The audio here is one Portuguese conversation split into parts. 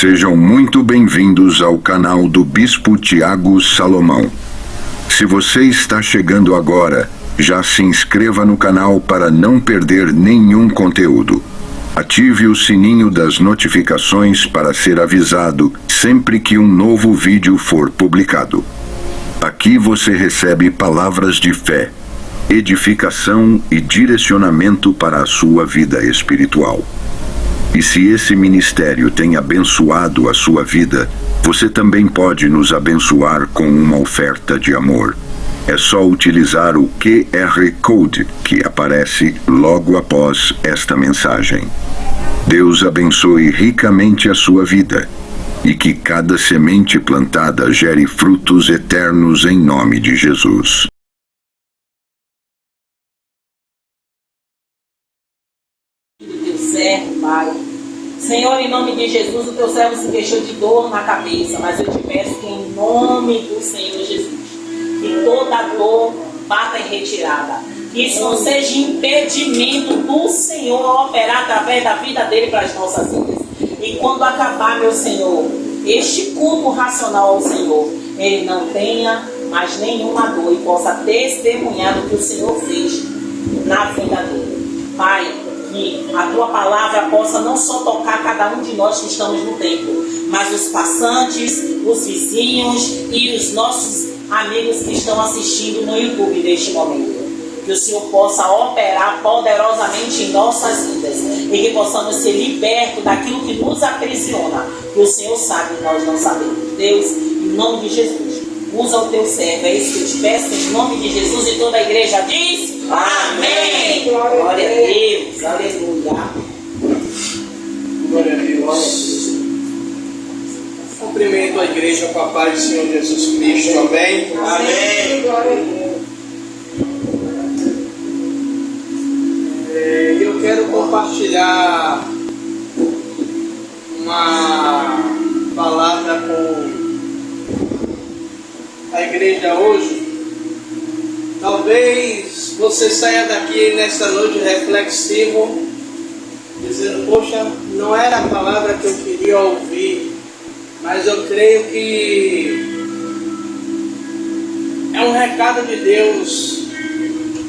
Sejam muito bem-vindos ao canal do Bispo Tiago Salomão. Se você está chegando agora, já se inscreva no canal para não perder nenhum conteúdo. Ative o sininho das notificações para ser avisado sempre que um novo vídeo for publicado. Aqui você recebe palavras de fé, edificação e direcionamento para a sua vida espiritual. E se esse ministério tem abençoado a sua vida, você também pode nos abençoar com uma oferta de amor. É só utilizar o QR Code que aparece logo após esta mensagem. Deus abençoe ricamente a sua vida e que cada semente plantada gere frutos eternos em nome de Jesus. Servo, Pai. Senhor, em nome de Jesus, o teu servo se queixou de dor na cabeça, mas eu te peço que em nome do Senhor Jesus, que toda dor bata em retirada, que isso não seja impedimento do Senhor operar através da vida dele para as nossas vidas. E quando acabar, meu Senhor, este culto racional ao Senhor, ele não tenha mais nenhuma dor e possa testemunhar do que o Senhor fez na vida dele. Pai, que a tua palavra possa não só tocar cada um de nós que estamos no templo, mas os passantes, os vizinhos e os nossos amigos que estão assistindo no YouTube neste momento. Que o Senhor possa operar poderosamente em nossas vidas e que possamos ser libertos daquilo que nos aprisiona, que o Senhor sabe e nós não sabemos. Deus, em nome de Jesus, usa o teu servo, é isso que eu te peço, em nome de Jesus, e toda a igreja diz amém. Glória a Deus, aleluia. Glória a Deus. Cumprimento a igreja com a paz do Senhor Jesus Cristo, amém? Amém. Glória a Deus. Eu quero compartilhar uma palavra com a igreja hoje. Talvez você saia daqui nessa noite reflexivo, dizendo, poxa, não era a palavra que eu queria ouvir, mas eu creio que é um recado de Deus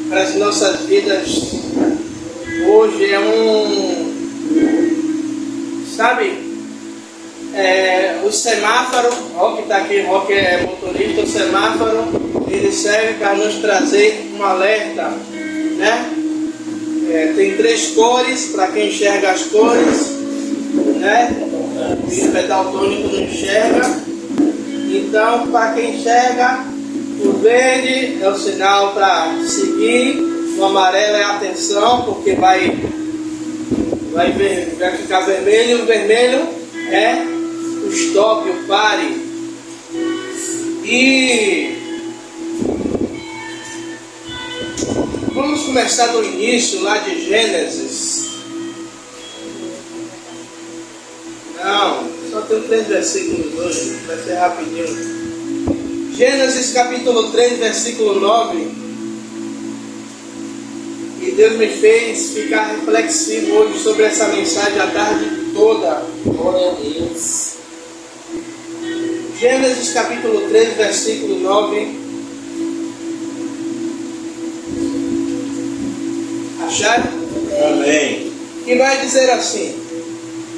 para as nossas vidas. Hoje é o semáforo, Roque está aqui, Roque é motorista, o semáforo, ele serve para nos trazer um alerta, né? Tem 3 cores, para quem enxerga as cores, né? O pedal tônico não enxerga, então para quem enxerga, o verde é o sinal para seguir, o amarelo é atenção, porque vai ficar vermelho, o vermelho é o stop, o pare. E vamos começar do início, lá de Gênesis. Não, só tem 3 versículos hoje, vai ser rapidinho. Gênesis capítulo 3, versículo 9. E Deus me fez ficar reflexivo hoje sobre essa mensagem a tarde toda. Glória a Deus. Gênesis capítulo 3, versículo 9. Acharam? Amém. E vai dizer assim: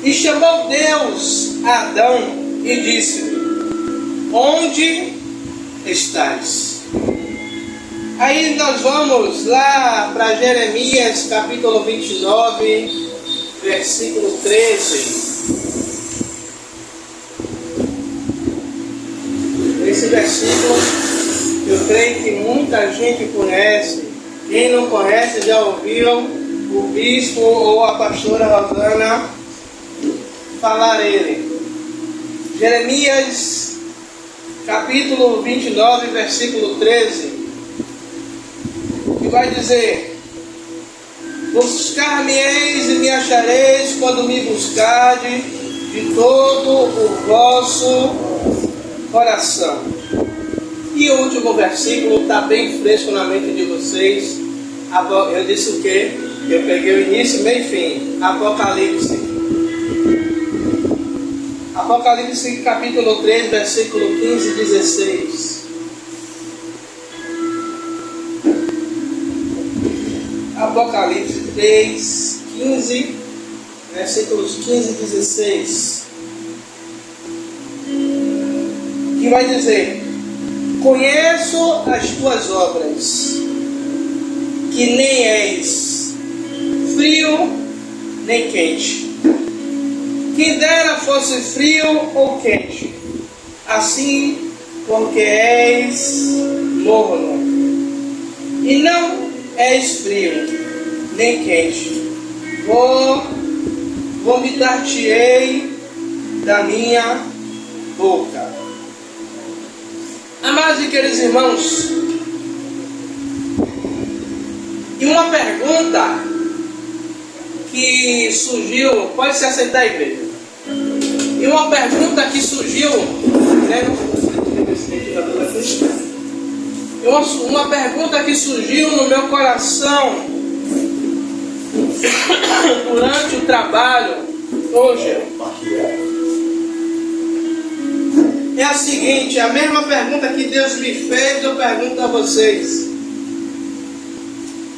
E chamou Deus a Adão e disse-lhe: Onde estás? Aí nós vamos lá para Jeremias capítulo 29, versículo 13. Esse versículo eu creio que muita gente conhece. Quem não conhece já ouviram o bispo ou a pastora Rosana falar ele. Jeremias capítulo 29, versículo 13. Que vai dizer: Buscar-me-eis e me achareis quando me buscardes de todo o vosso coração. E o último versículo está bem fresco na mente de vocês. Eu disse o quê? Eu peguei o início, meio e fim. Apocalipse Apocalipse capítulo 3, versículo 15 e 16. Apocalipse 3, 15, versículos 15 e 16. Que vai dizer: conheço as tuas obras, que nem és frio nem quente. Quem dera fosse frio ou quente, assim porque és morno, e não és frio nem quente, vomitar-te-ei da minha boca. Amados e queridos irmãos, e uma pergunta que surgiu, pode se aceitar, igreja? E uma pergunta que surgiu, né? Uma pergunta que surgiu no meu coração durante o trabalho hoje é a seguinte: a mesma pergunta que Deus me fez, eu pergunto a vocês.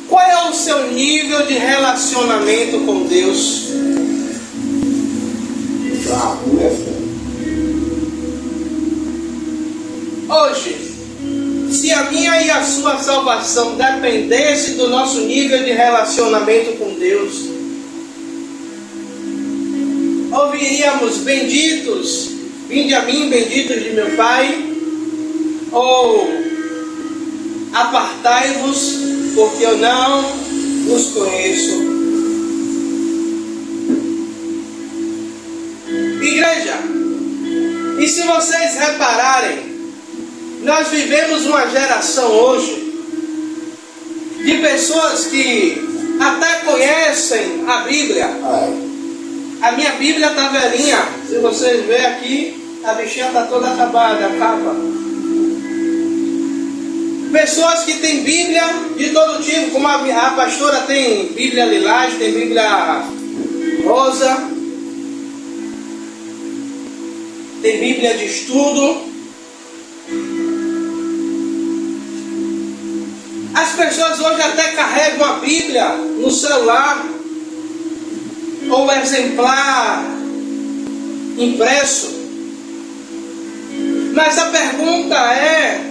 Qual é o seu nível de relacionamento com Deus? Hoje, se a minha e a sua salvação dependesse do nosso nível de relacionamento com Deus, ouviríamos: benditos, vinde a mim, benditos de meu Pai, ou apartai-vos, porque eu não os conheço. Igreja, e se vocês repararem, nós vivemos uma geração hoje de pessoas que até conhecem a Bíblia. A minha Bíblia está velhinha. Se vocês verem aqui, a bichinha está toda acabada, a capa. Pessoas que têm Bíblia de todo tipo, como a pastora tem Bíblia lilás, tem Bíblia rosa, tem Bíblia de estudo. As pessoas hoje até carregam a Bíblia no celular, ou exemplar impresso. Mas a pergunta é: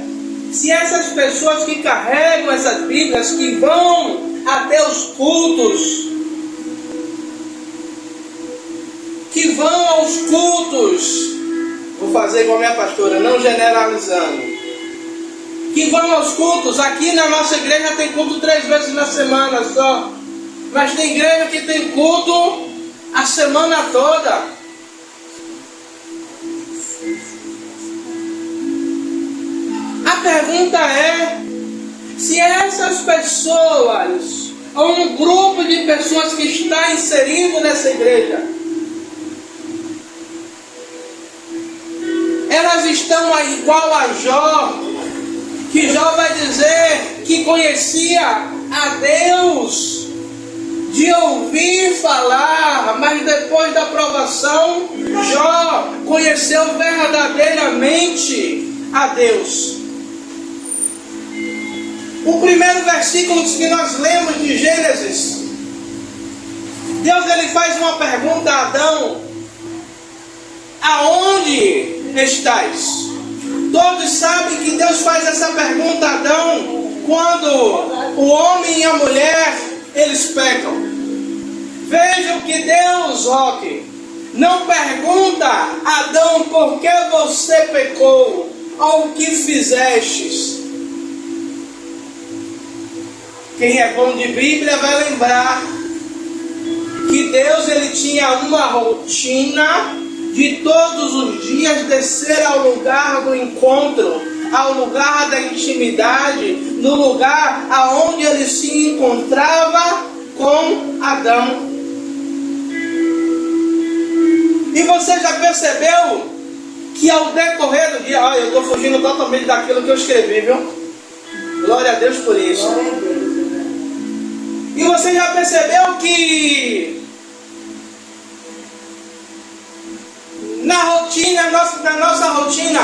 se essas pessoas que carregam essas Bíblias, que vão até os cultos, vou fazer igual a minha pastora, não generalizando, que vão aos cultos, aqui na nossa igreja tem culto 3 vezes na semana só, mas tem igreja que tem culto a semana toda. A pergunta é: se essas pessoas, ou um grupo de pessoas que está inserido nessa igreja, elas estão igual a Jó, que Jó vai dizer que conhecia a Deus de ouvir falar, mas depois da provação, Jó conheceu verdadeiramente a Deus. O primeiro versículo que nós lemos de Gênesis, Deus ele faz uma pergunta a Adão: aonde estás? Todos sabem que Deus faz essa pergunta a Adão quando o homem e a mulher eles pecam. Vejam que Deus, não pergunta a Adão por que você pecou ou o que fizestes. Quem é bom de Bíblia vai lembrar que Deus ele tinha uma rotina de todos os dias descer ao lugar do encontro, ao lugar da intimidade, no lugar aonde ele se encontrava com Adão. E você já percebeu que ao decorrer do dia, eu estou fugindo totalmente daquilo que eu escrevi, viu? Glória a Deus por isso. E você já percebeu que Na rotina, na nossa rotina,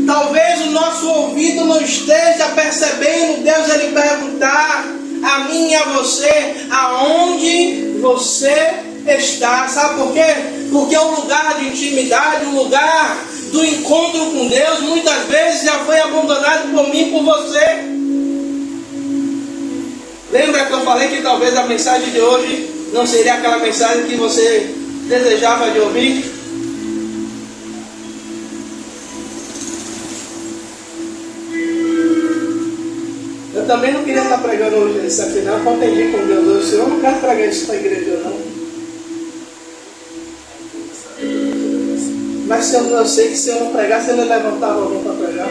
talvez o nosso ouvido não esteja percebendo Deus ele perguntar a mim e a você aonde você está. Sabe por quê? Porque o lugar de intimidade, o lugar do encontro com Deus, muitas vezes já foi abandonado por mim e por você. Lembra que eu falei que talvez a mensagem de hoje não seria aquela mensagem que você desejava de ouvir? Eu também não queria estar pregando hoje isso aqui, não. Eu contendi com Deus hoje. Eu não quero pregar isso para a igreja, não. Mas eu sei que se eu não pregar, você não levantava a mão para pregar.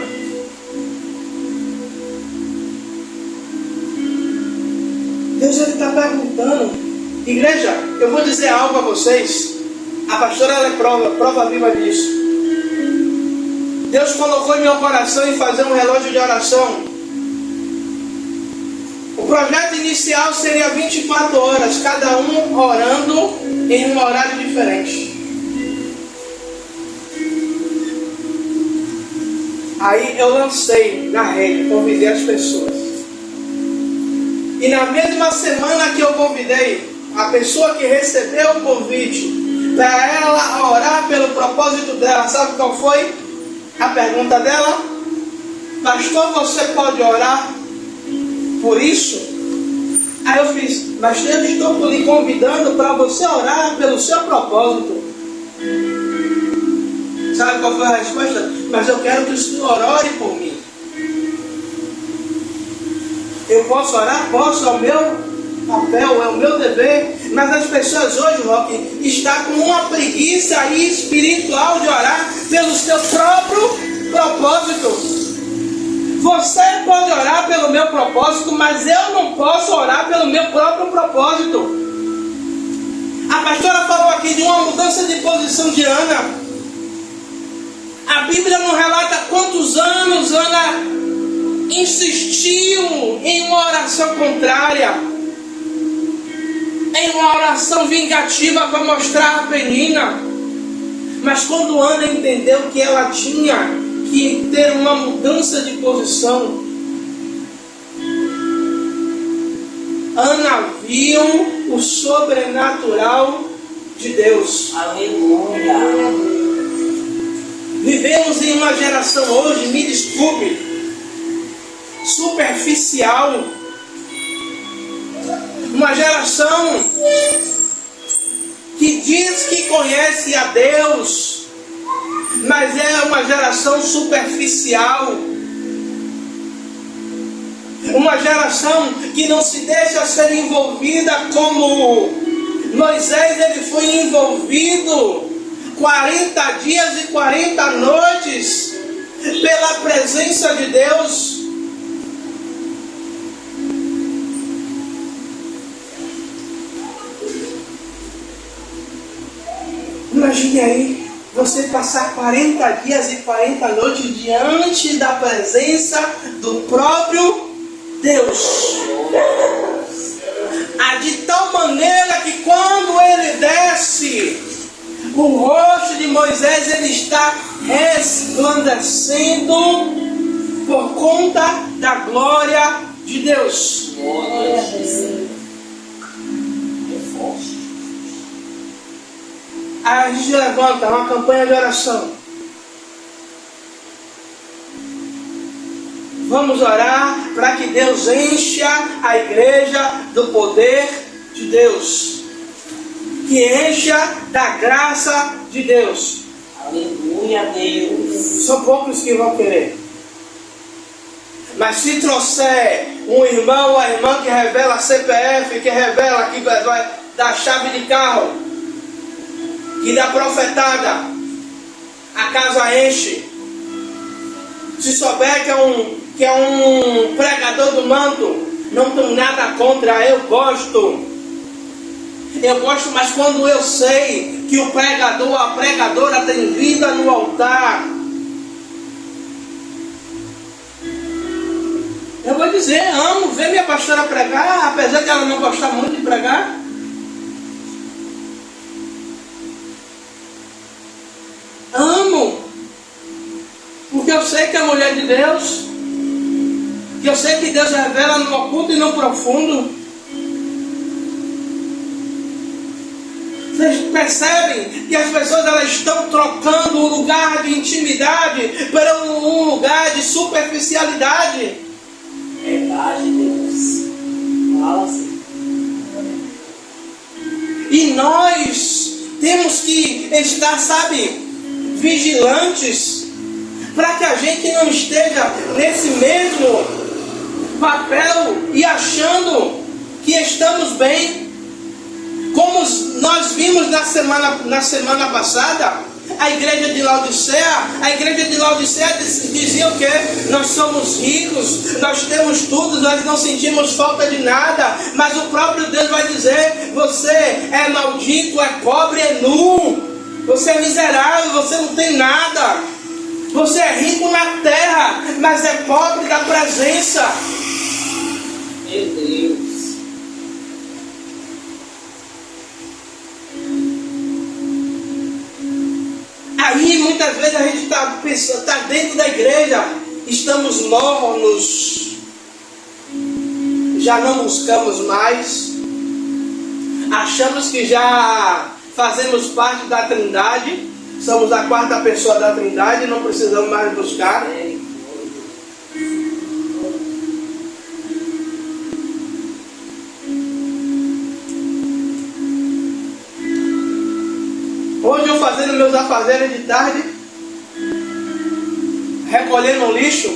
Deus ele está perguntando. Igreja, eu vou dizer algo a vocês. A pastora ela é prova viva disso. Deus colocou em meu coração em fazer um relógio de oração. O projeto inicial seria 24 horas, cada um orando em um horário diferente. Aí eu lancei na rede, convidei as pessoas. E na mesma semana que eu convidei, a pessoa que recebeu o convite para ela orar pelo propósito dela, sabe qual foi a pergunta dela? Pastor, você pode orar por isso? Aí eu fiz, mas eu estou lhe convidando para você orar pelo seu propósito. Sabe qual foi a resposta? Mas eu quero que o Senhor ore por mim. Eu posso orar? Posso, é o meu papel, é o meu dever. Mas as pessoas hoje, Roque, estão com uma preguiça espiritual de orar pelo seu próprio propósito. Você pode orar pelo meu propósito, mas eu não posso orar pelo meu próprio propósito. A pastora falou aqui de uma mudança de posição de Ana. A Bíblia não relata quantos anos Ana insistiu em uma oração contrária, em uma oração vingativa para mostrar a Penina. Mas quando Ana entendeu que ela tinha que ter uma mudança de posição, Ana viu o sobrenatural de Deus. Aleluia. Vivemos em uma geração hoje, me desculpe, superficial. Uma geração que diz que conhece a Deus, mas é uma geração superficial. Uma geração que não se deixa ser envolvida como Moisés ele foi envolvido 40 dias e 40 noites pela presença de Deus. Imagine aí, você passar 40 dias e 40 noites diante da presença do próprio Deus. De tal maneira que quando ele desce, o rosto de Moisés ele está resplandecendo por conta da glória de Deus. Aí a gente levanta uma campanha de oração. Vamos orar para que Deus encha a igreja do poder de Deus. Que encha da graça de Deus. Aleluia, Deus. São poucos que vão querer. Mas se trouxer um irmão ou a irmã que revela CPF, que revela que vai dar chave de carro, que dá profetada, a casa enche. Se souber que é um pregador do manto, não tenho nada contra, eu gosto. Eu gosto, mas quando eu sei que o pregador, a pregadora tem vida no altar, eu vou dizer, amo ver minha pastora pregar, apesar de ela não gostar muito de pregar. Porque eu sei que é a mulher de Deus. Que eu sei que Deus revela no oculto e no profundo. Vocês percebem que as pessoas elas estão trocando um lugar de intimidade para um lugar de superficialidade. Verdade, Deus. Fala assim. E nós temos que estar, sabe, vigilantes, para que a gente não esteja nesse mesmo papel e achando que estamos bem. Como nós vimos na semana passada, a igreja de Laodiceia dizia o quê? Nós somos ricos, nós temos tudo, nós não sentimos falta de nada. Mas o próprio Deus vai dizer: você é maldito, é pobre, é nu, você é miserável, você não tem nada. Você é rico na terra, mas é pobre da presença. Meu Deus. Aí muitas vezes a gente está dentro da igreja, estamos mornos, já não buscamos mais, achamos que já fazemos parte da Trindade, somos a quarta pessoa da Trindade, não precisamos mais buscar. Hoje eu fazendo meus afazeres de tarde, recolhendo lixo,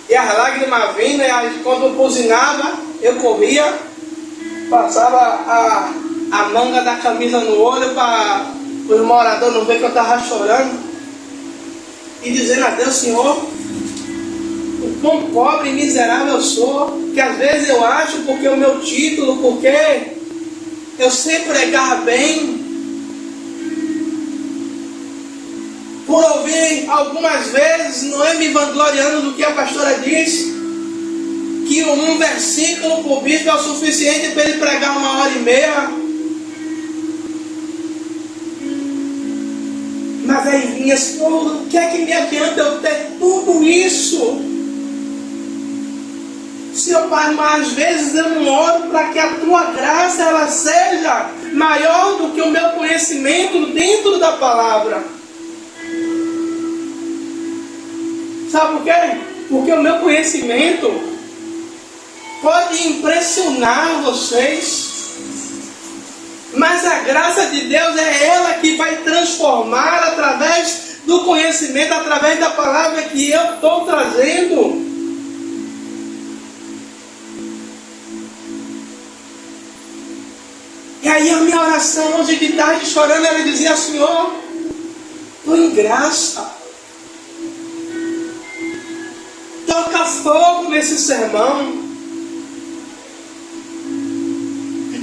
e as lágrimas vindo, e quando eu buzinava, eu corria, passava a manga da camisa no olho para os moradores não ver que eu estava chorando, e dizendo a Deus: Senhor, o quão pobre e miserável eu sou, que às vezes eu acho, porque o meu título, porque eu sei pregar bem, por ouvir algumas vezes, não é me vangloriando do que a pastora diz, que um versículo por bispo é o suficiente para ele pregar 1h30. Mas aí vinha: Senhor, o que é que me adianta eu ter tudo isso? Senhor Pai, mas às vezes eu não oro para que a tua graça ela seja maior do que o meu conhecimento dentro da palavra. Sabe por quê? Porque o meu conhecimento pode impressionar vocês, mas a graça de Deus é ela que vai transformar através do conhecimento, através da palavra que eu estou trazendo. E aí a minha oração hoje de tarde, chorando, ela dizia: Senhor, põe graça. Toca fogo nesse sermão.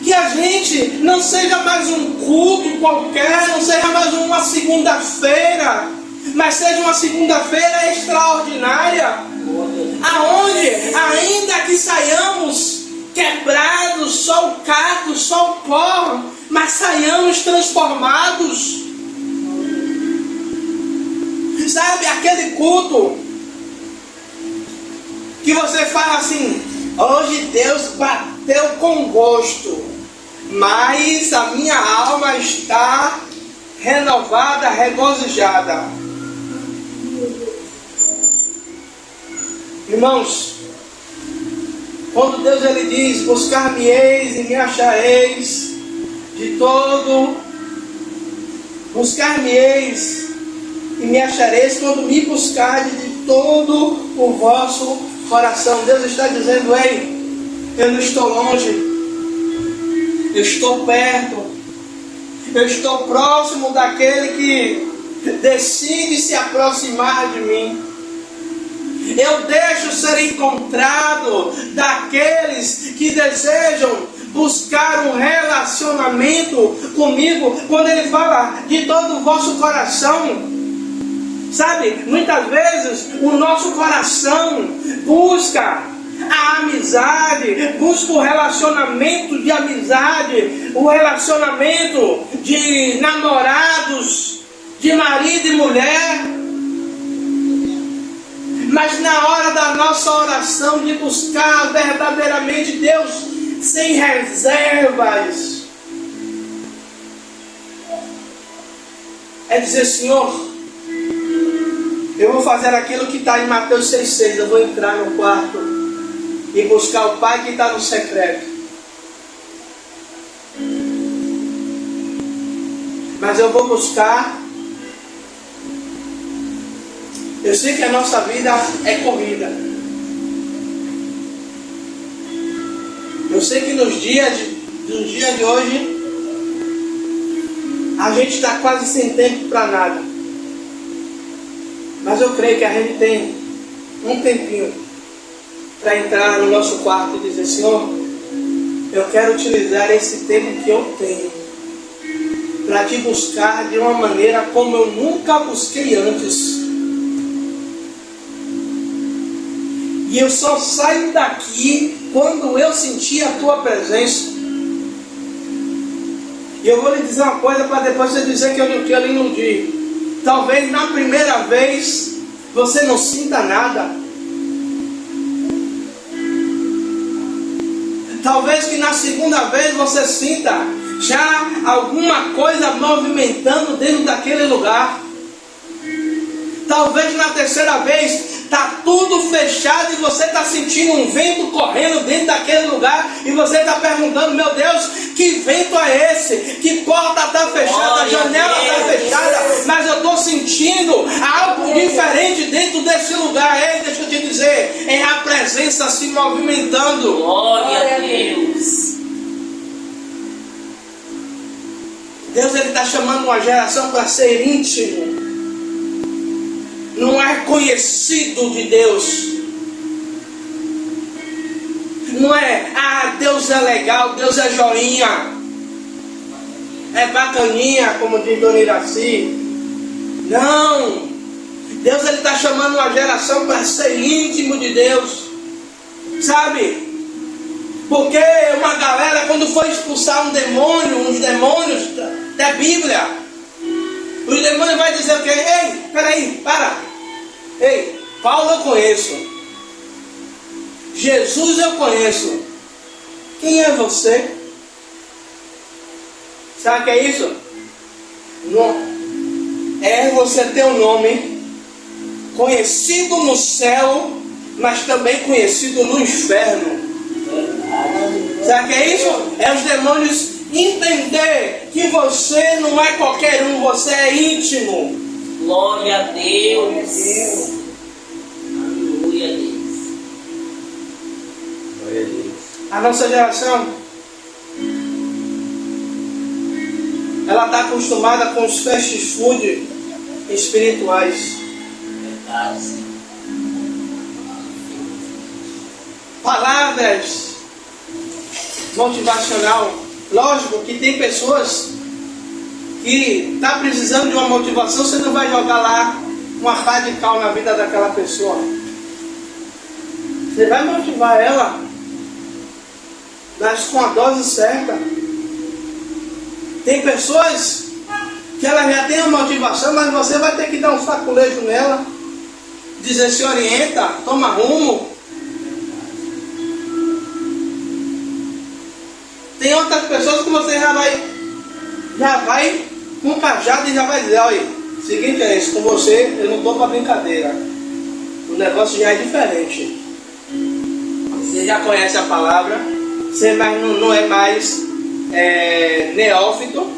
Que a gente não seja mais um culto qualquer, não seja mais uma segunda-feira, mas seja uma segunda-feira extraordinária, aonde, ainda que saiamos quebrados, só o caco, só o pó, mas saiamos transformados. Sabe, aquele culto que você fala assim: hoje Deus bateu com gosto, mas a minha alma está renovada, regozijada. Irmãos, quando Deus ele diz: buscar-me-eis e me achareis de todo, buscar-me-eis e me achareis quando me buscardes de todo o vosso coração. Deus está dizendo: ei, eu não estou longe, eu estou perto, eu estou próximo daquele que decide se aproximar de mim. Eu deixo ser encontrado daqueles que desejam buscar um relacionamento comigo. Quando ele fala de todo o vosso coração, sabe, muitas vezes o nosso coração busca a amizade, busca o relacionamento de amizade, o relacionamento de namorados, de marido e mulher. na hora da nossa oração, de buscar verdadeiramente Deus sem reservas, é dizer: Senhor, eu vou fazer aquilo que está em Mateus 6,6. Eu vou entrar no quarto e buscar o Pai que está no secreto. Mas eu vou buscar. Eu sei que a nossa vida é corrida. Eu sei que nos dias de hoje a gente está quase sem tempo para nada. Mas eu creio que a gente tem um tempinho para entrar no nosso quarto e dizer: Senhor, eu quero utilizar esse tempo que eu tenho para te buscar de uma maneira como eu nunca busquei antes. E eu só saio daqui quando eu sentir a tua presença. E eu vou lhe dizer uma coisa para depois você dizer que eu lhe iludi. Talvez na primeira vez você não sinta nada. Talvez que na segunda vez você sinta já alguma coisa movimentando dentro daquele lugar. Talvez na terceira vez está tudo fechado e você está sentindo um vento correndo dentro daquele lugar e você está perguntando: meu Deus, que vento é esse? Que porta está fechada, a janela está fechada, mas eu estou sentindo algo diferente dentro desse lugar. Deixa eu te dizer, é a presença se movimentando. Glória a Deus. Deus está chamando uma geração para ser íntimo. Não é conhecido de Deus. Não é: ah, Deus é legal, Deus é joinha, é bacaninha, como diz Dona Iraci. Não. Deus está chamando uma geração para ser íntimo de Deus. Sabe? Porque uma galera, quando for expulsar um demônio, uns demônios da Bíblia, os demônios vai dizer o quê? Ei, peraí, para. Ei, Paulo eu conheço. Jesus eu conheço. Quem é você? Sabe o que é isso? Não. É você ter um nome conhecido no céu, mas também conhecido no inferno. Sabe o que é isso? É os demônios entender que você não é qualquer um, você é íntimo. Glória a Deus. Aleluia a Deus. Glória a Deus. A nossa geração, ela está acostumada com os fast food espirituais. Verdade. Palavras motivacional. Lógico que tem pessoas que está precisando de uma motivação, você não vai jogar lá uma pá de cal na vida daquela pessoa. Você vai motivar ela, mas com a dose certa. Tem pessoas que ela já tem uma motivação, mas você vai ter que dar um saculejo nela, dizer: se orienta, toma rumo. Tem outras pessoas que você já vai com um cajado e já vai dizer: olha, seguinte é isso, com você eu não estou para brincadeira. O negócio já é diferente. Você já conhece a palavra, você não é mais neófito.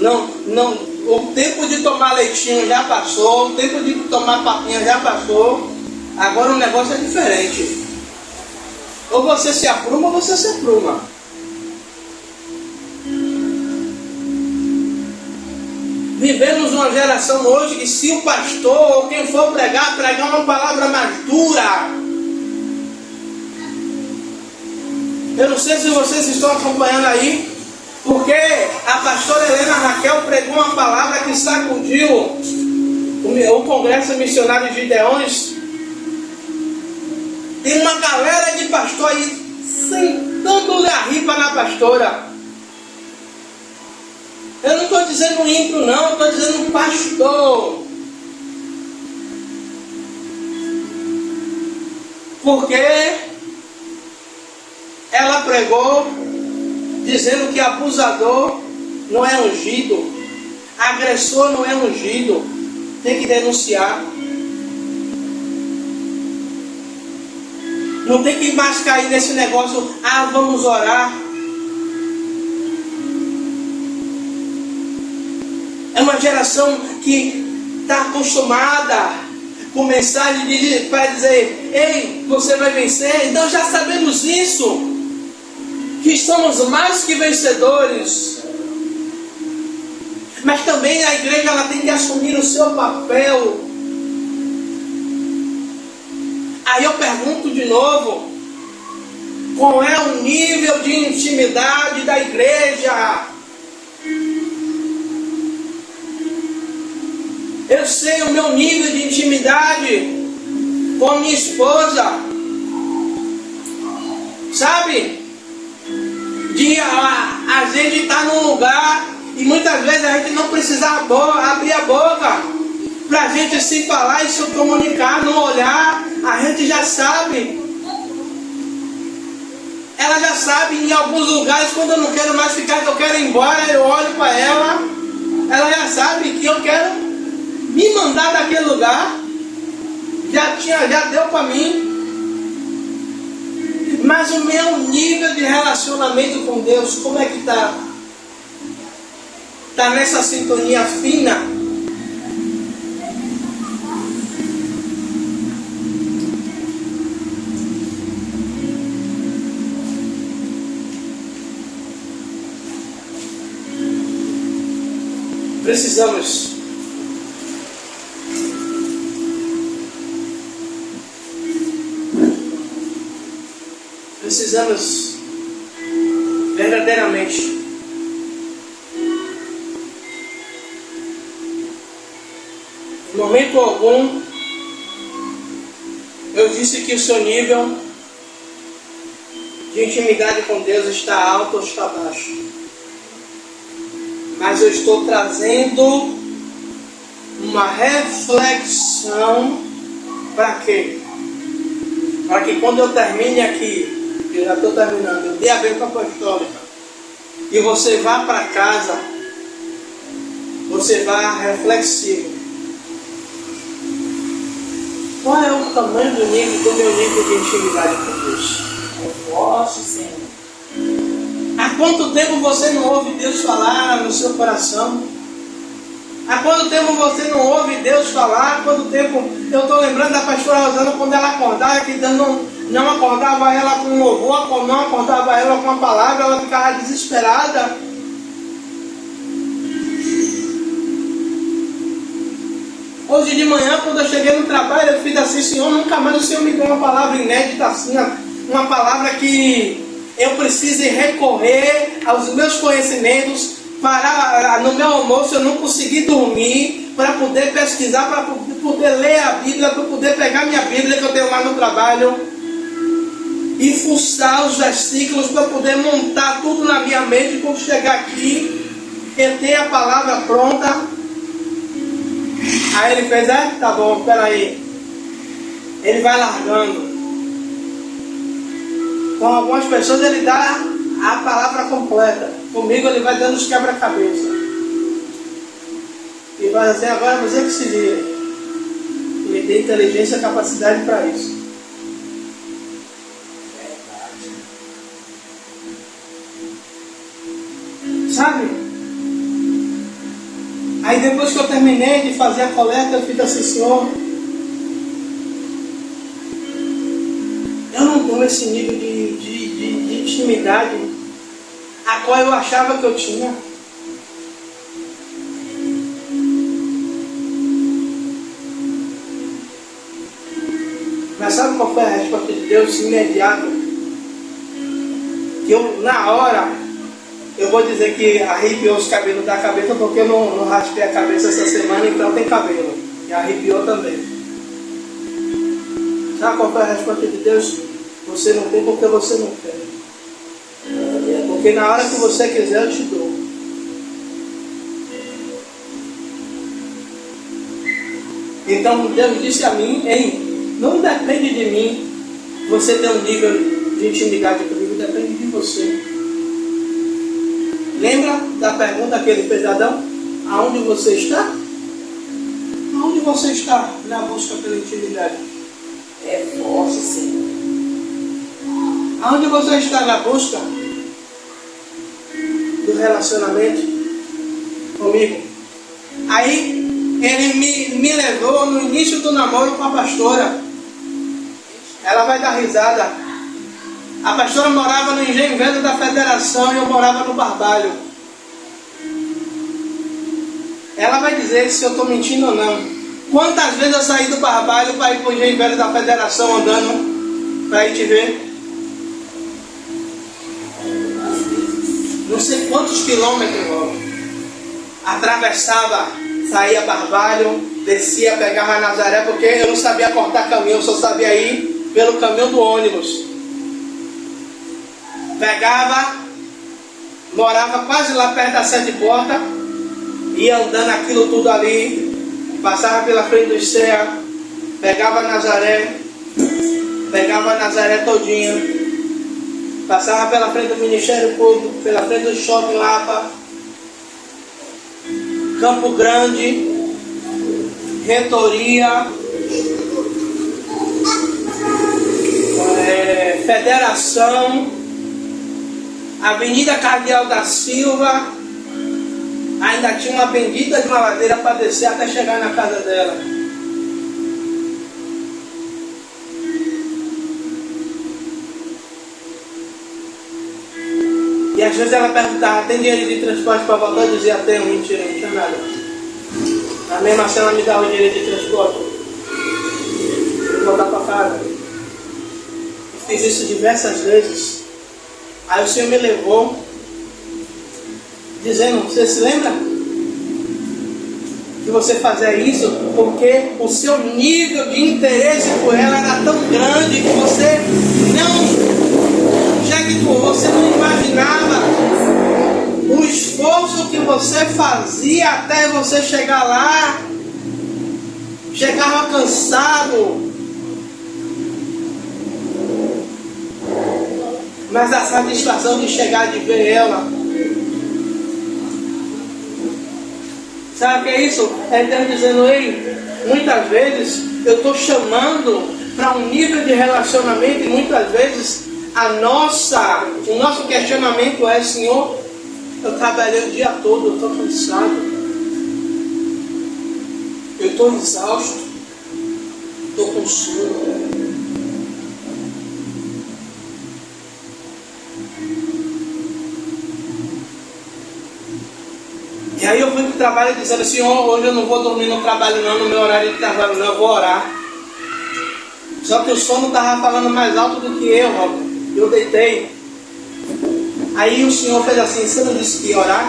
Não, o tempo de tomar leitinho já passou, o tempo de tomar papinha já passou. Agora o negócio é diferente. Ou você se apruma ou você se apruma. Vivemos uma geração hoje que, se o pastor ou quem for pregar uma palavra mais dura. Eu não sei se vocês estão acompanhando aí, porque a pastora Helena Raquel pregou uma palavra que sacudiu o Congresso Missionário de Gideões. Tem uma galera de pastor aí sentando-lhe a ripa na pastora. Eu não estou dizendo ímpio não, estou dizendo pastor. Porque ela pregou dizendo que abusador não é ungido, agressor não é ungido, tem que denunciar. Não tem que mais cair nesse negócio, vamos orar. É uma geração que está acostumada com mensagem para dizer: ei, você vai vencer. Então já sabemos isso, que somos mais que vencedores. Mas também a igreja ela tem que assumir o seu papel. Aí eu pergunto de novo: qual é o nível de intimidade da igreja? Eu sei o meu nível de intimidade com a minha esposa. Sabe? A gente está num lugar e muitas vezes a gente não precisa abrir a boca para a gente se falar e se comunicar, no olhar, a gente já sabe. Ela já sabe em alguns lugares, quando eu não quero mais ficar, que eu quero ir embora, eu olho para ela, ela já sabe que eu quero me mandar daquele lugar, já deu para mim. Mas o meu nível de relacionamento com Deus, como é que está? Está nessa sintonia fina? Precisamos verdadeiramente em momento algum eu disse que o seu nível de intimidade com Deus está alto ou está baixo. Mas eu estou trazendo uma reflexão para quê? Para que quando eu termine aqui, eu já estou terminando, eu dei a bênção apostólica, e você vá para casa, você vá reflexivo. Qual é o tamanho do meu nível de intimidade com Deus? Forte, Senhor. Há quanto tempo você não ouve Deus falar no seu coração? Há quanto tempo você não ouve Deus falar? Há quanto tempo? Eu estou lembrando da pastora Rosana, quando ela acordava, que não acordava ela com louvor, não acordava ela com a palavra, ela ficava desesperada. Hoje de manhã, quando eu cheguei no trabalho, eu fiz assim: Senhor, nunca mais o Senhor me deu uma palavra inédita assim, uma palavra que eu precise recorrer aos meus conhecimentos. Para no meu almoço eu não consegui dormir para poder pesquisar, para poder ler a Bíblia, para poder pegar minha Bíblia que eu tenho lá no trabalho e fuçar os versículos para poder montar tudo na minha mente. Quando chegar aqui, eu tenho a palavra pronta. Aí ele fez: tá bom, peraí. Ele vai largando. Com algumas pessoas ele dá a palavra completa. Comigo ele vai dando os quebra-cabeça. E vai dizer: agora você que se vira. Ele tem inteligência e capacidade para isso. Sabe? Aí depois que eu terminei de fazer a coleta, eu fiz assim: Senhor, eu não tenho esse nível de intimidade a qual eu achava que eu tinha. Mas sabe qual foi a resposta de Deus imediata? Que eu, na hora, eu vou dizer que arrepiou os cabelos da cabeça, porque eu não raspei a cabeça essa semana, então tem cabelo. E arrepiou também. Sabe qual foi a resposta de Deus? Você não tem porque você não quer. Porque na hora que você quiser, eu te dou. Então Deus disse a mim: ei, não depende de mim você tem um nível de intimidade comigo, depende de você. Lembra da pergunta que ele fez a Adão? Aonde você está? Aonde você está na busca pela intimidade? É forte, Senhor. Aonde você está na busca do relacionamento comigo? Aí ele me levou no início do namoro com a pastora. Ela vai dar risada. A pastora morava no Engenho Velho da Federação e eu morava no Barbalho. Ela vai dizer se eu estou mentindo ou não. Quantas vezes eu saí do Barbalho para ir para o Engenho Velho da Federação andando para ir te ver? Não sei quantos quilômetros, irmão. Atravessava, saía Barbalho, descia, pegava Nazaré, porque eu não sabia cortar caminho, eu só sabia ir pelo caminho do ônibus. Pegava, morava quase lá perto da Sete Portas, ia andando aquilo tudo ali, passava pela frente do ICEA, pegava Nazaré todinha, passava pela frente do Ministério Público, pela frente do Shopping Lapa, Campo Grande, Reitoria, Federação, Avenida Cardeal da Silva. Ainda tinha uma bendita de uma ladeira para descer até chegar na casa dela. E às vezes ela perguntava, tem dinheiro de transporte para voltar? Eu dizia, tenho. Mentira, não tinha nada. Na mesma cena ela me dava o dinheiro de transporte. Vou voltar para casa. Eu fiz isso diversas vezes. Aí o Senhor me levou, dizendo, você se lembra? Que você fazia isso porque o seu nível de interesse por ela era tão grande que você não imaginava o esforço que você fazia até você chegar lá. Chegava cansado, mas a satisfação de chegar, de ver ela. Sabe o que é isso? É Deus dizendo, ei, muitas vezes eu estou chamando para um nível de relacionamento e muitas vezes o nosso questionamento é, Senhor, eu trabalhei o dia todo, eu estou cansado, eu estou exausto, estou com sono. E aí eu fui para o trabalho dizendo, Senhor, hoje eu não vou dormir no trabalho não, no meu horário de trabalho não, eu vou orar. Só que o sono estava falando mais alto do que eu, Robert. Eu deitei. Aí o Senhor fez assim, você não disse que ia orar?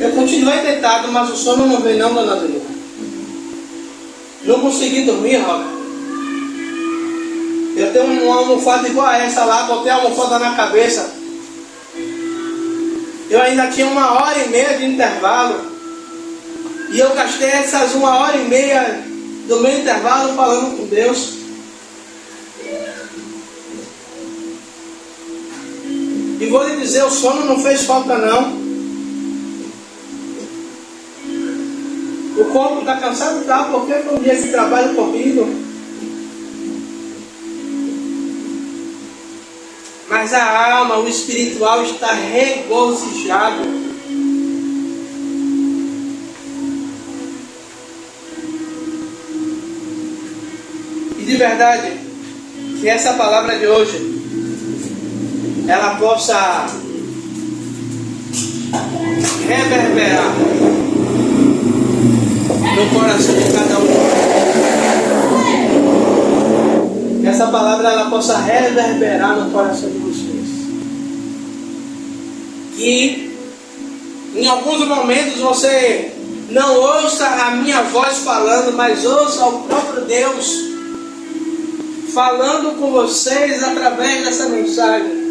Eu continuei deitado, mas o sono não veio não, dona Zilda. Não consegui dormir, Robert. Eu tenho uma almofada igual a essa lá, botei a almofada na cabeça. Eu ainda tinha 1h30 de intervalo. E eu gastei essas 1h30 do meu intervalo falando com Deus. E vou lhe dizer, o sono não fez falta não. O corpo está cansado, tá, porque foi um dia de trabalho corrido. Mas a alma, o espiritual está regozijado. E de verdade, que essa palavra de hoje ela possa reverberar no coração de cada um. Que essa palavra ela possa reverberar no coração de vocês. Que em alguns momentos você não ouça a minha voz falando, mas ouça o próprio Deus falando com vocês através dessa mensagem.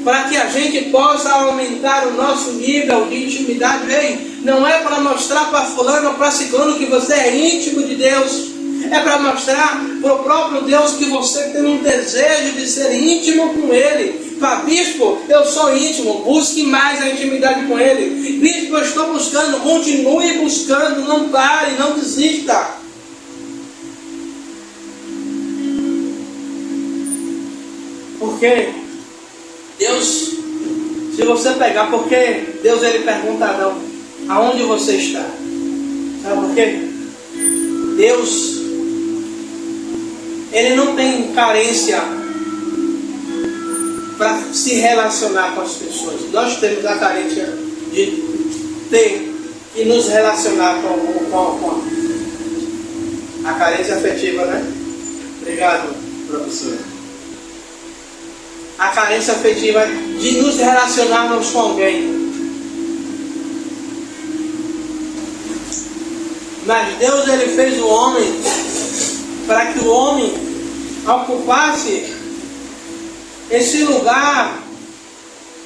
Para que a gente possa aumentar o nosso nível de intimidade. Ei, não é para mostrar para fulano ou para ciclano que você é íntimo de Deus. É para mostrar para o próprio Deus que você tem um desejo de ser íntimo com Ele. Para bispo, eu sou íntimo, busque mais a intimidade com Ele. Bispo, eu estou buscando, continue buscando, não pare, não desista. Porque Deus, se você pegar, porque Deus ele pergunta a Adão, aonde você está? Sabe por quê? Deus, ele não tem carência para se relacionar com as pessoas. Nós temos a carência de ter e nos relacionar com a carência afetiva, né? Obrigado, professor. A carência afetiva de nos relacionarmos com alguém. Mas Deus ele fez o homem para que o homem ocupasse esse lugar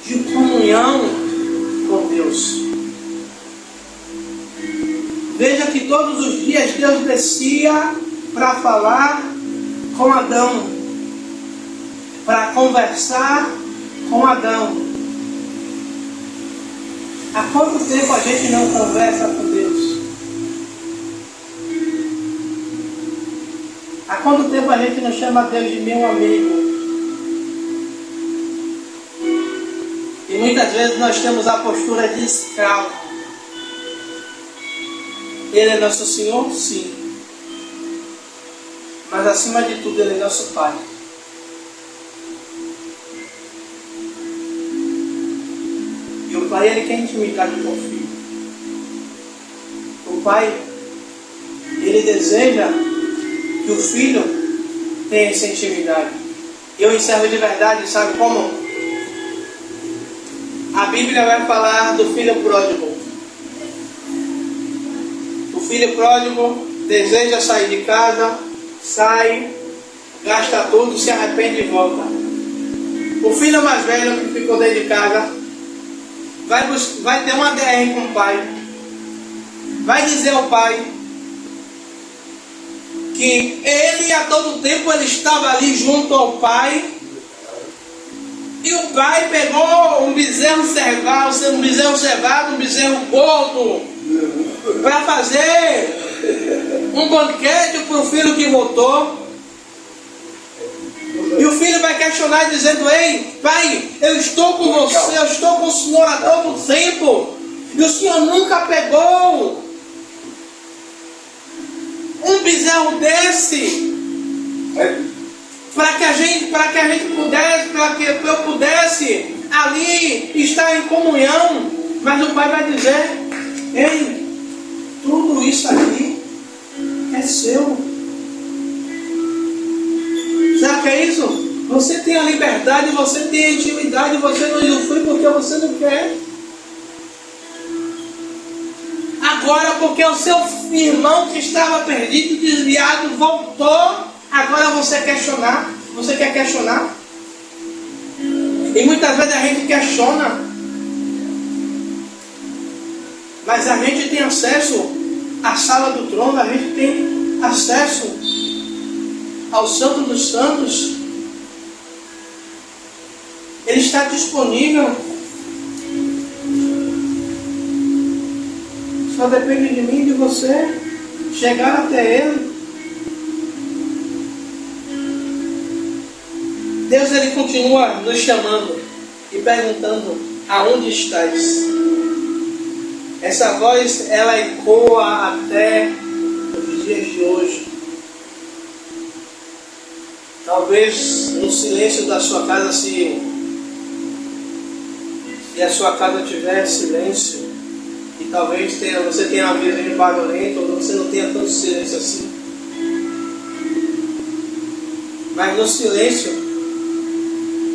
de comunhão com Deus. Veja que todos os dias Deus descia para falar com Adão, para conversar com Adão. Há quanto tempo a gente não conversa com Deus? Há quanto tempo a gente não chama Deus de meu amigo? E muitas vezes nós temos a postura de escravo. Ele é nosso Senhor? Sim. Mas acima de tudo Ele é nosso Pai. E o Pai ele quer intimidade com o Filho. O Pai ele deseja que o Filho tenha essa intimidade. Eu encerro de verdade, sabe como? A Bíblia vai falar do filho pródigo. O filho pródigo deseja sair de casa, sai, gasta tudo, se arrepende e volta. O filho mais velho que ficou dentro de casa vai ter uma DR com o pai. Vai dizer ao pai que ele a todo tempo ele estava ali junto ao pai. E o pai pegou um bezerro cevado, um bezerro gordo, para fazer um banquete para o filho que voltou. E o filho vai questionar dizendo: ei, pai, eu estou com você, eu estou com o senhor há todo tempo, e o senhor nunca pegou um bezerro desse para que a gente pudesse, para que eu pudesse ali estar em comunhão. Mas o pai vai dizer: ei, tudo isso aqui é seu. Sabe o que é isso? Você tem a liberdade, você tem a intimidade, você não usufrui porque você não quer. Agora, porque o seu irmão que estava perdido, desviado, voltou, agora você quer questionar. Você quer questionar? E muitas vezes a gente questiona, mas a gente tem acesso à sala do trono, a gente tem acesso ao Santo dos Santos. Ele está disponível. Só depende de mim e de você chegar até Ele. Deus ele continua nos chamando e perguntando: aonde estás? Essa voz ela ecoa até os dias de hoje. Talvez no silêncio da sua casa, se a sua casa tiver silêncio, e talvez você tenha uma vida barulhenta, ou você não tenha tanto silêncio assim. Mas no silêncio,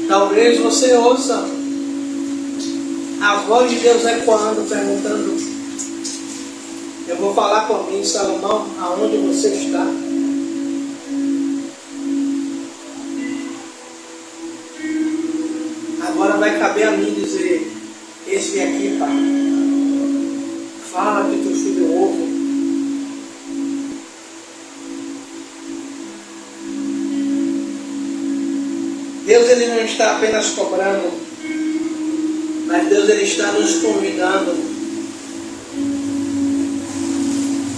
talvez você ouça a voz de Deus ecoando, perguntando: eu vou falar por mim, Salomão, aonde você está? Agora vai caber a mim dizer: eis-me aqui, Pai. Fala que teu filho ouve. Deus ele não está apenas cobrando, mas Deus ele está nos convidando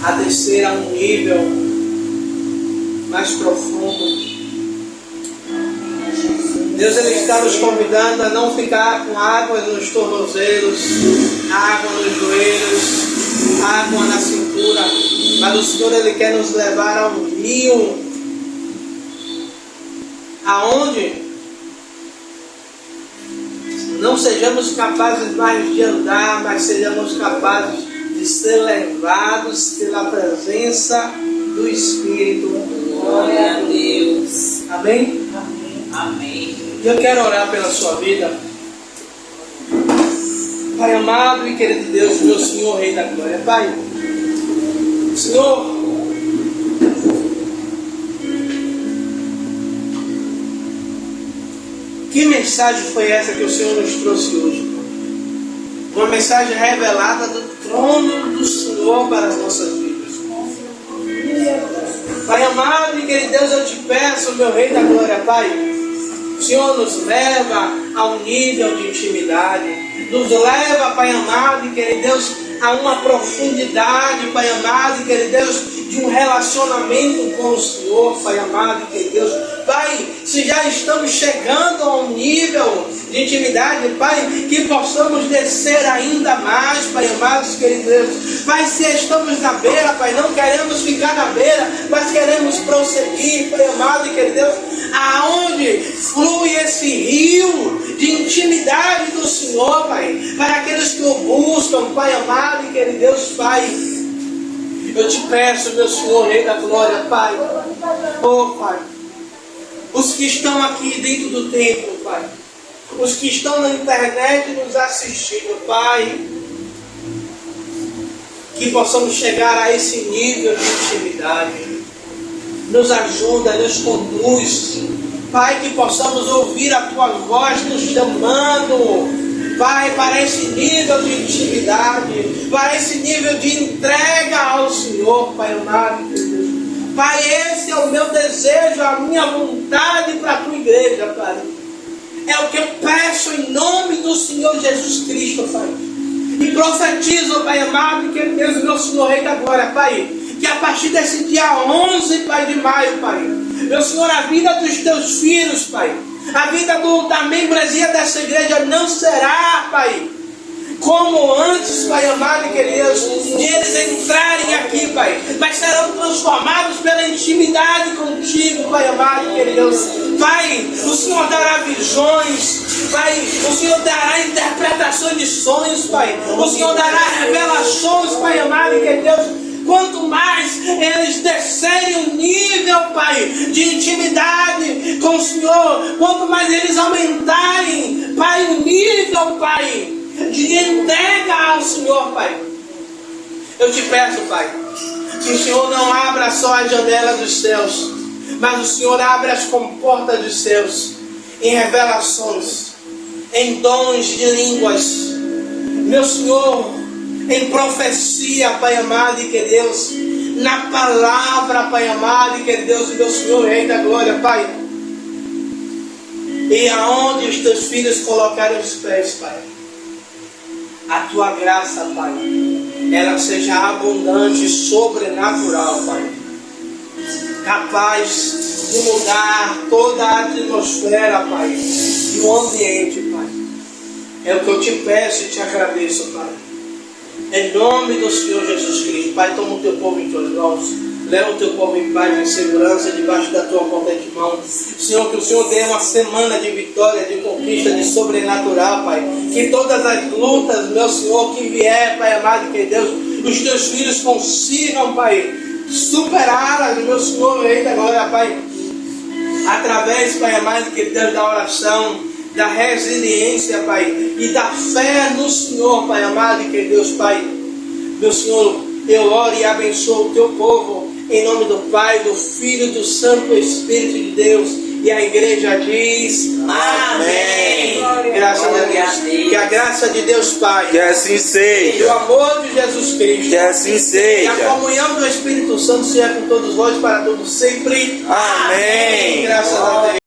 a descer a um nível mais profundo. Deus ele está nos convidando a não ficar com água nos tornozelos, água nos joelhos, água na cintura, mas o Senhor ele quer nos levar a um rio, aonde não sejamos capazes mais de andar, mas sejamos capazes de ser levados pela presença do Espírito. Glória a Deus. Amém? Amém. Eu quero orar pela sua vida. Pai amado e querido Deus, meu Senhor, Rei da Glória. Pai, Senhor, que mensagem foi essa que o Senhor nos trouxe hoje? Uma mensagem revelada do trono do Senhor para as nossas vidas. Pai amado e querido Deus, eu te peço, meu Rei da Glória, Pai, o Senhor nos leva a um nível de intimidade, nos leva, Pai amado e querido Deus, a uma profundidade, Pai amado e querido Deus, de um relacionamento com o Senhor, Pai amado e querido Deus. Pai, se já estamos chegando a um nível de intimidade, Pai, que possamos descer ainda mais, Pai amado e querido Deus. Pai, se estamos na beira, Pai, não queremos ficar na beira, mas queremos prosseguir, Pai amado e querido Deus, aonde flui esse rio de intimidade do Senhor, Pai, para aqueles que o buscam, Pai amado e querido Deus, Pai. Eu te peço, meu Senhor, Rei da Glória, Pai, oh Pai, os que estão aqui dentro do templo, Pai, os que estão na internet nos assistindo, Pai, que possamos chegar a esse nível de intimidade. Nos ajuda, nos conduz, Pai, que possamos ouvir a Tua voz nos chamando, Pai, para esse nível de intimidade, para esse nível de entrega ao Senhor, Pai amado. Pai, esse é o meu desejo, a minha vontade para a Tua igreja, Pai. É o que eu peço em nome do Senhor Jesus Cristo, Pai. E profetizo, Pai amado, que Deus, meu Senhor, Rei da Glória, Pai, que a partir desse dia 11, Pai, de maio, Pai, meu Senhor, a vida dos Teus filhos, Pai, a vida da membresia dessa igreja não será, Pai, como antes, Pai amado e querido, de eles entrarem aqui, Pai, mas serão transformados pela intimidade contigo, Pai amado e querido. Pai, o Senhor dará visões, Pai, o Senhor dará interpretações de sonhos, Pai, o Senhor dará revelações, Pai amado e querido. Quanto mais eles descerem o nível, Pai, de intimidade com o Senhor, quanto mais eles aumentarem, Pai, o nível, Pai, de entrega ao Senhor, Pai. Eu te peço, Pai, que o Senhor não abra só a janela dos céus, mas o Senhor abra as comportas dos céus em revelações, em dons de línguas, meu Senhor, em profecia, Pai amado e que Deus, na palavra, Pai amado e que Deus, meu Senhor, Rei da Glória, Pai. E aonde os Teus filhos colocarem os pés, Pai, a Tua graça, Pai, ela seja abundante e sobrenatural, Pai, capaz de mudar toda a atmosfera, Pai, e o ambiente, Pai. É o que eu te peço e te agradeço, Pai. Em nome do Senhor Jesus Cristo, Pai, toma o Teu povo em Tuas mãos. Leva o Teu povo em paz, em segurança, debaixo da Tua potente mão. Senhor, que o Senhor dê uma semana de vitória, de conquista, de sobrenatural, Pai. Que todas as lutas, meu Senhor, que vier, Pai amado, que Deus, os Teus filhos consigam, Pai, superá-las, meu Senhor, Rei da Glória, Pai. Através, Pai amado, que Deus, da oração, da resiliência, Pai, e da fé no Senhor, Pai amado e que Deus, Pai. Meu Senhor, eu oro e abençoo o Teu povo, em nome do Pai, do Filho e do Santo Espírito de Deus. E a igreja diz amém. Graças a Deus. Que a graça de Deus, Pai, Que assim seja. e o amor de Jesus Cristo, Que assim e a seja. comunhão do Espírito Santo seja com todos vós para todos sempre. Amém. Graças a Deus.